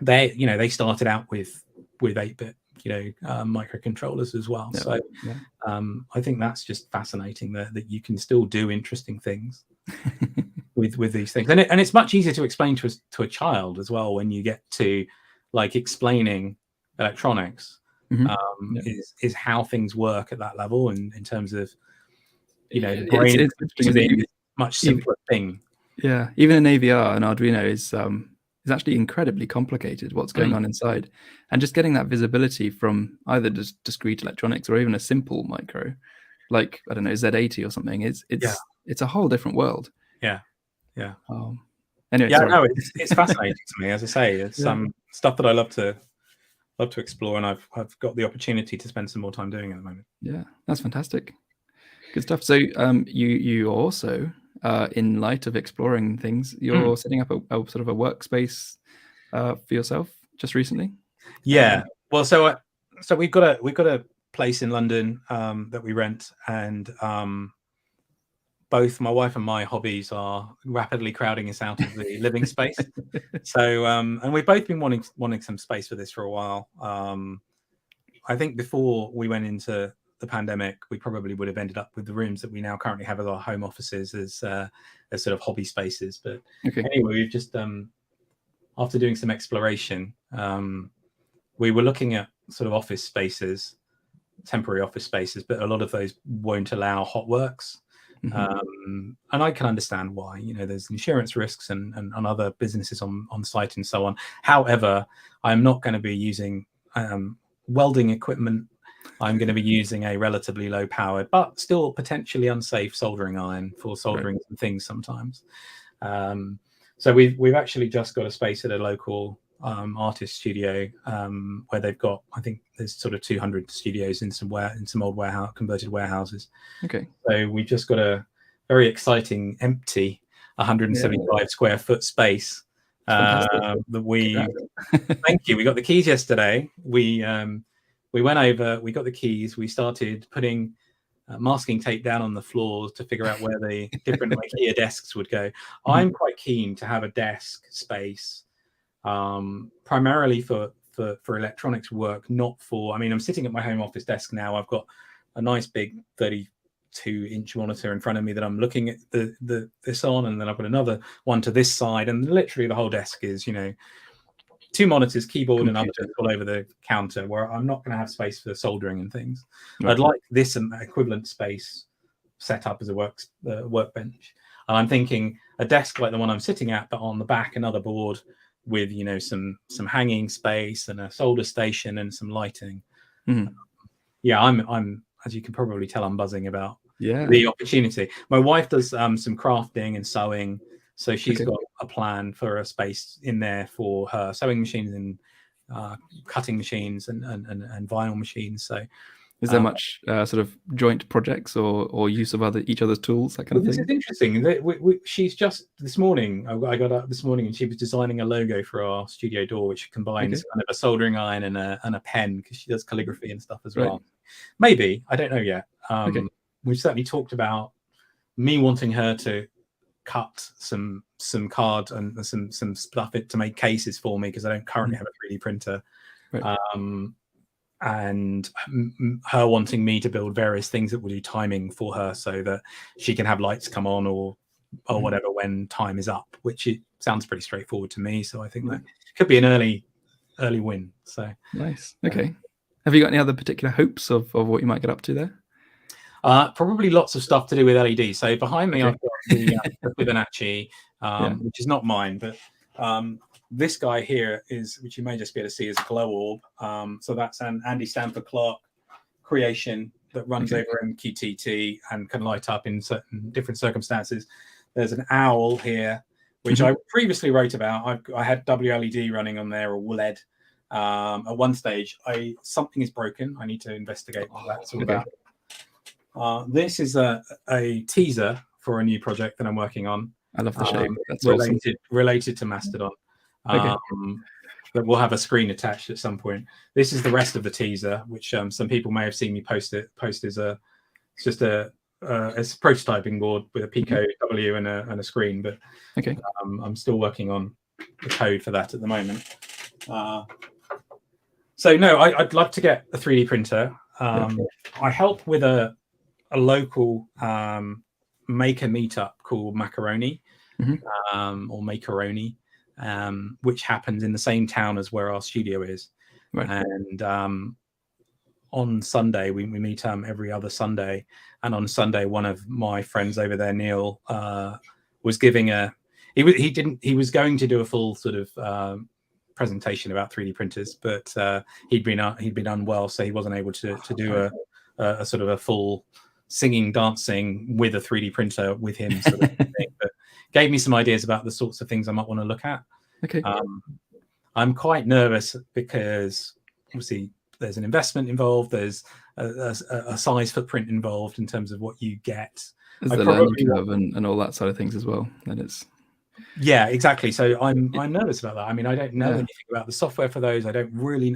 they started out with 8-bit microcontrollers as well. So I think that's just fascinating that you can still do interesting things with these things, and it's much easier to explain to a child as well when you get to like explaining electronics. Is how things work at that level, and in terms of the brain is a much simpler thing. Yeah, even an AVR and Arduino is actually incredibly complicated, what's going on inside. And just getting that visibility from either just discrete electronics or even a simple micro, like, I don't know, Z80 or something, it's a whole different world. Yeah. Anyway, no, it's fascinating to me. As I say, it's stuff that I love to explore, and I've got the opportunity to spend some more time doing at the moment. Yeah, that's fantastic. Good stuff. So you also, in light of exploring things, you're setting up a sort of a workspace for yourself just recently. Yeah. Well, so we've got a place in London that we rent, and both my wife and my hobbies are rapidly crowding us out of the living space. So and we've both been wanting some space for this for a while. I think before we went into the pandemic, we probably would have ended up with the rooms that we now currently have as our home offices as sort of hobby spaces. But anyway, we've just after doing some exploration, we were looking at sort of office spaces, temporary office spaces, but a lot of those won't allow hot works. And I can understand why. There's insurance risks and other businesses on site and so on. However, I'm not going to be using welding equipment. I'm going to be using a relatively low powered but still potentially unsafe soldering iron for soldering some things sometimes. So we've actually just got a space at a local artist studio where they've got, I think there's sort of 200 studios in some old converted warehouses. So we've just got a very exciting empty 175 square foot space that we thank you. We got the keys yesterday. We went over, we got the keys, we started putting masking tape down on the floors to figure out where the different IKEA desks would go. I'm quite keen to have a desk space primarily for electronics work, not for, I'm sitting at my home office desk now. I've got a nice big 32-inch monitor in front of me that I'm looking at this on, and then I've got another one to this side, and literally the whole desk is, 2 monitors, keyboard, and other bits all over the counter, where I'm not going to have space for soldering and things. I'd like this equivalent space set up as a workbench. And I'm thinking a desk like the one I'm sitting at, but on the back another board with some hanging space and a solder station and some lighting. Yeah, I'm as you can probably tell, I'm buzzing about the opportunity. My wife does some crafting and sewing. So she's got a plan for a space in there for her sewing machines and cutting machines and vinyl machines. So, is there much sort of joint projects or use of each other's tools, that kind of thing? This is interesting. She's just this morning. I got up this morning and she was designing a logo for our studio door, which combines kind of a soldering iron and a pen, because she does calligraphy and stuff as well. Maybe, I don't know yet. We've certainly talked about me wanting her to cut some card and some stuff to make cases for me, because I don't currently have a 3D printer, and her wanting me to build various things that will do timing for her, so that she can have lights come on or whatever when time is up, which it sounds pretty straightforward to me. So I think that could be an early win. So nice. Have you got any other particular hopes of what you might get up to there? Probably lots of stuff to do with LEDs. So behind me, I've got the Fibonacci, which is not mine, but this guy here is, which you may just be able to see, is a glow orb. So that's an Andy Stanford Clark creation that runs over MQTT and can light up in certain different circumstances. There's an owl here, which I previously wrote about. I had WLED running on there, or WLED. At one stage, something is broken. I need to investigate what that's all about. This is a teaser for a new project that I'm working on. I love the shape. That's related to Mastodon. That will have a screen attached at some point. This is the rest of the teaser, which some people may have seen me post as it's just a prototyping board with a Pico W and a screen. But I'm still working on the code for that at the moment. So no, I'd love to get a 3D printer. I help with a local maker meetup called Macaroni, or Macaroni, which happens in the same town as where our studio is. And on Sunday we meet every other Sunday, and on Sunday one of my friends over there, Neil, was giving he was going to do a full sort of presentation about 3D printers, but he'd been unwell, so he wasn't able to do a sort of a full singing, dancing with a 3D printer with him sort of thing, but gave me some ideas about the sorts of things I might want to look at. I'm quite nervous because obviously there's an investment involved, there's a size footprint involved in terms of what you get. There's the learning curve and all that side of things as well. And it's exactly. So I'm nervous about that. I mean, I don't know anything about the software for those. I don't really.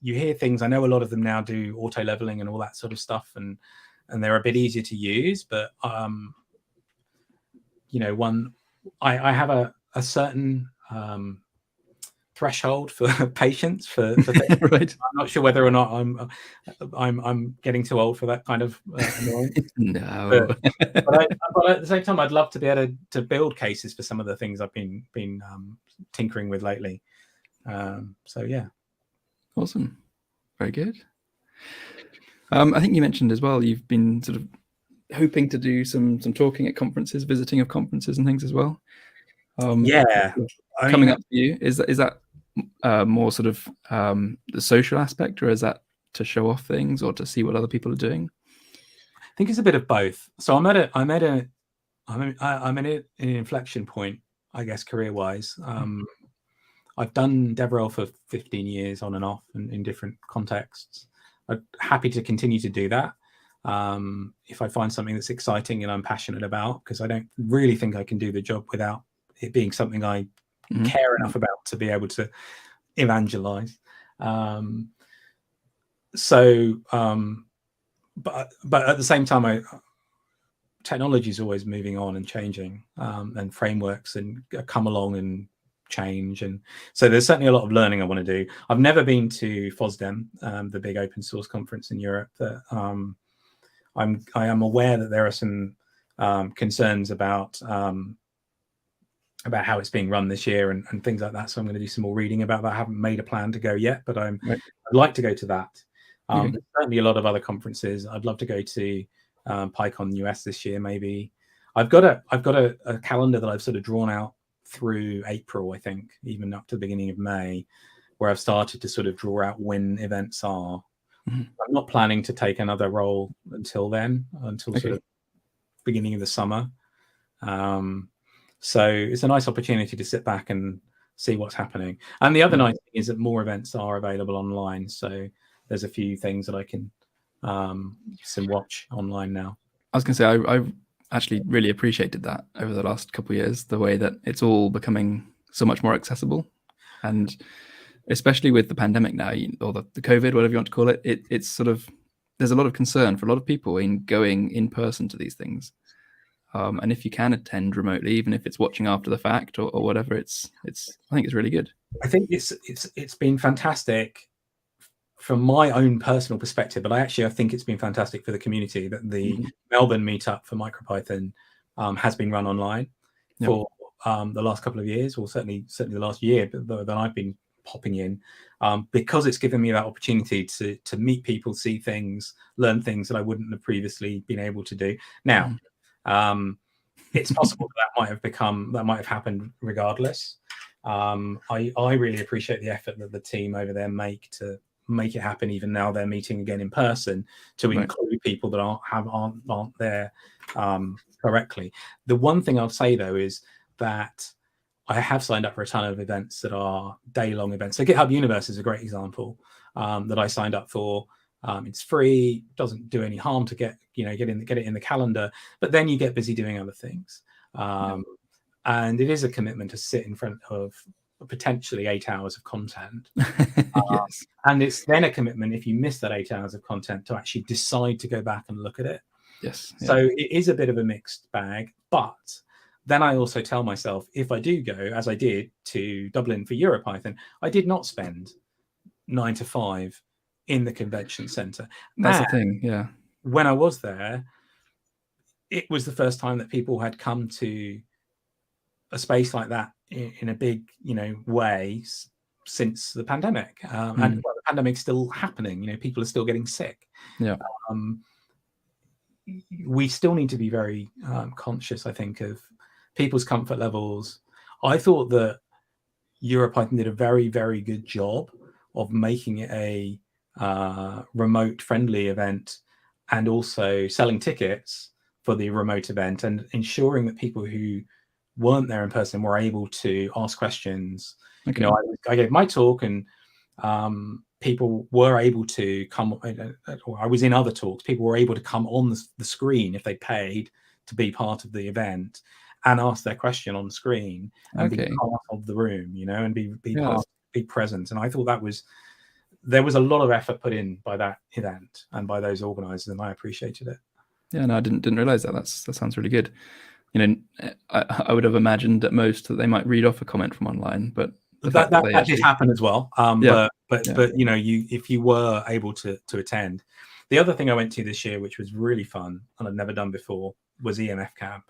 You hear things. I know a lot of them now do auto leveling and all that sort of stuff, and they're a bit easier to use. But I have a certain threshold for patience for things. Right. I'm not sure whether or not I'm getting too old for that kind of annoyance. No. But at the same time, I'd love to be able to build cases for some of the things I've been tinkering with lately. So yeah. Awesome. Very good. I think you mentioned as well, you've been sort of hoping to do some talking at conferences, visiting of conferences and things as well. Yeah. Coming up for you, is that more sort of the social aspect, or is that to show off things or to see what other people are doing? I think it's a bit of both. So I'm at an inflection point, I guess, career-wise. I've done DevRel for 15 years on and off in different contexts. I'm happy to continue to do that if I find something that's exciting and I'm passionate about, because I don't really think I can do the job without it being something I care enough about to be able to evangelize. But at the same time, technology is always moving on and changing, and frameworks and come along and change, and so there's certainly a lot of learning I want to do. I've never been to FOSDEM, the big open source conference in Europe. That I am aware that there are some concerns about how it's being run this year and things like that. So I'm going to do some more reading about that. I haven't made a plan to go yet, but I'd like to go to that. There's certainly a lot of other conferences. I'd love to go to PyCon US this year, maybe. I've got a calendar that I've sort of drawn out through April, I think, even up to the beginning of May, where I've started to sort of draw out when events are. I'm not planning to take another role until then, sort of beginning of the summer. So it's a nice opportunity to sit back and see what's happening. And the other nice thing is that more events are available online. So there's a few things that I can watch online now. I was going to say, I actually really appreciated that over the last couple of years, the way that it's all becoming so much more accessible. And especially with the pandemic now, or the COVID, whatever you want to call it, it's sort of, there's a lot of concern for a lot of people in going in person to these things. And if you can attend remotely, even if it's watching after the fact or whatever, I think it's really good. I think it's been fantastic from my own personal perspective, but I think it's been fantastic for the community that the Melbourne meetup for MicroPython has been run online for the last couple of years, or certainly the last year that I've been popping in, because it's given me that opportunity to meet people, see things, learn things that I wouldn't have previously been able to do. Now, it's possible that might have happened regardless. I really appreciate the effort that the team over there make to make it happen. Even now, they're meeting again in person to include people that aren't there correctly. The one thing I'll say though is that I have signed up for a ton of events that are day-long events. So GitHub Universe is a great example that I signed up for. It's free, doesn't do any harm to get it in the calendar, but then you get busy doing other things. And it is a commitment to sit in front of potentially 8 hours of content. Yes. And it's then a commitment, if you miss that 8 hours of content, to actually decide to go back and look at it. Yes. So it is a bit of a mixed bag, but then I also tell myself, if I do go, as I did to Dublin for EuroPython, I did not spend 9 to 5 in the convention center. That's the thing, yeah. When I was there, it was the first time that people had come to a space like that in a big, way since the pandemic. And the pandemic's still happening. People are still getting sick. Yeah. We still need to be very conscious, I think, of people's comfort levels. I thought that EuroPython did a very, very good job of making it a remote-friendly event, and also selling tickets for the remote event and ensuring that people who weren't there in person were able to ask questions. Okay. I gave my talk, and people were able to come, or I was in other talks, people were able to come on the screen if they paid to be part of the event and ask their question on the screen and be part of the room, and be present. And I thought there was a lot of effort put in by that event and by those organizers, and I appreciated it. Yeah, no, I didn't realize that. That sounds really good. I would have imagined at most that they might read off a comment from online, but that they did actually happen as well. Yeah. But you know, if you were able to attend, the other thing I went to this year, which was really fun and I'd never done before, was EMF Camp,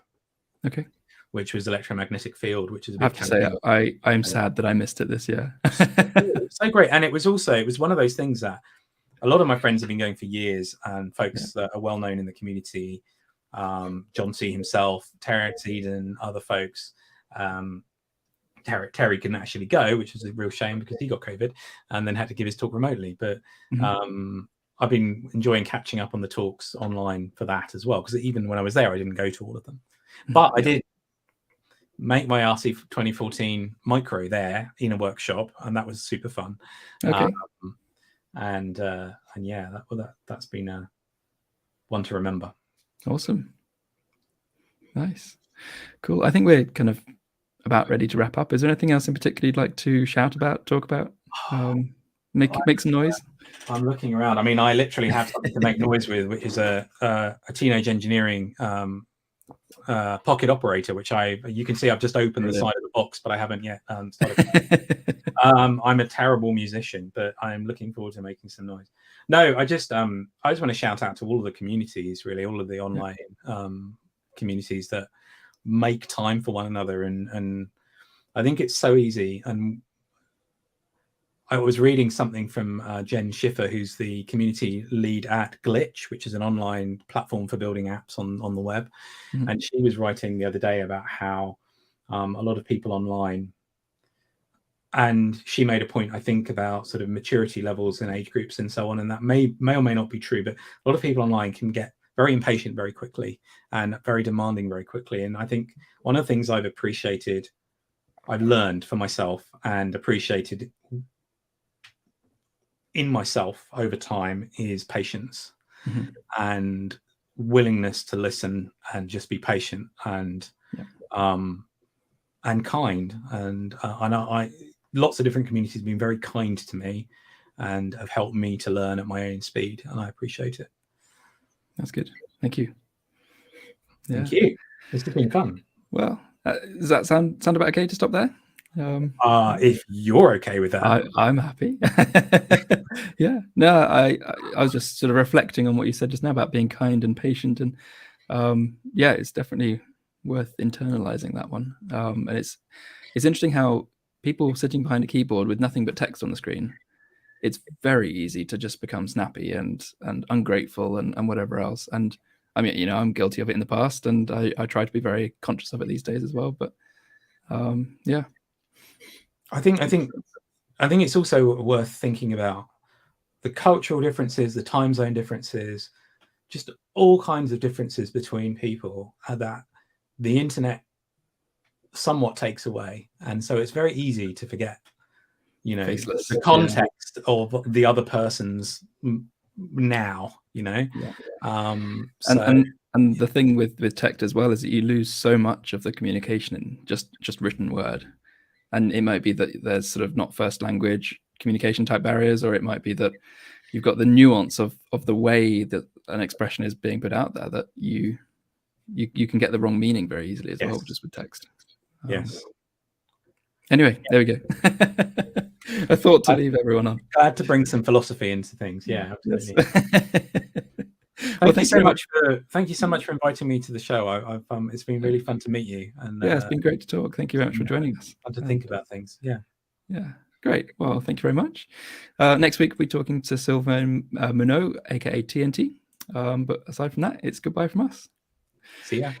Okay. which was electromagnetic field, which is a I big have to say I'm sad that I missed it this year. so great. And it was one of those things that a lot of my friends have been going for years, and folks that are well known in the community, John C himself, Terence Eden, other folks. Terry couldn't actually go, which was a real shame because he got COVID and then had to give his talk remotely. But I've been enjoying catching up on the talks online for that as well, because even when I was there, I didn't go to all of them. But I did make my RC 2014 micro there in a workshop, and that was super fun. Okay. And yeah, that's been one to remember. Awesome. Nice. Cool. I think we're kind of about ready to wrap up. Is there anything else in particular you'd like to shout about, talk about, make some noise? I'm looking around. I mean, I literally have something to make noise with, which is a Teenage Engineering pocket operator, which you can see I've just opened the side of the box, but I haven't yet started. I'm a terrible musician, but I'm looking forward to making some noise. No, I just want to shout out to all of the communities, really, all of the online communities that make time for one another, and I think it's so easy. And I was reading something from Jen Schiffer, who's the community lead at Glitch, which is an online platform for building apps on the web. And she was writing the other day about how a lot of people online, and she made a point, I think, about sort of maturity levels and age groups and so on, and that may or may not be true, but a lot of people online can get very impatient very quickly and very demanding very quickly. And I think one of the things I've learned for myself and appreciated in myself over time is patience and willingness to listen and just be patient and kind. And I know lots of different communities have been very kind to me and have helped me to learn at my own speed, and I appreciate it. That's good. Thank you. Thank you. This has been fun. Well, does that sound about okay to stop there? If you're okay with that, I'm happy. Yeah. No, I was just sort of reflecting on what you said just now about being kind and patient, and yeah, it's definitely worth internalizing that one. And it's interesting how people sitting behind a keyboard with nothing but text on the screen, it's very easy to just become snappy and ungrateful and whatever else. And I mean, you know, I'm guilty of it in the past, and I try to be very conscious of it these days as well. But yeah, I think it's also worth thinking about the cultural differences, the time zone differences, just all kinds of differences between people that the internet somewhat takes away. And so it's very easy to forget, you know, the context of the other person's now, you know. And the thing with text as well is that you lose so much of the communication in just written word. And it might be that there's sort of not first language communication type barriers, or it might be that you've got the nuance of the way that an expression is being put out there, that you can get the wrong meaning very easily as well, just with text. Yes. Anyway, there we go. A thought to leave everyone on. Glad to bring some philosophy into things. Yeah, absolutely. Well, thank you so much for inviting me to the show. It's been really fun to meet you. And yeah, it's been great to talk. Thank you very much for joining us. Fun to think about things. Yeah. Yeah. Great. Well, thank you very much. Next week, we'll be talking to Sylvain Munot, aka TNT. But aside from that, it's goodbye from us. See ya.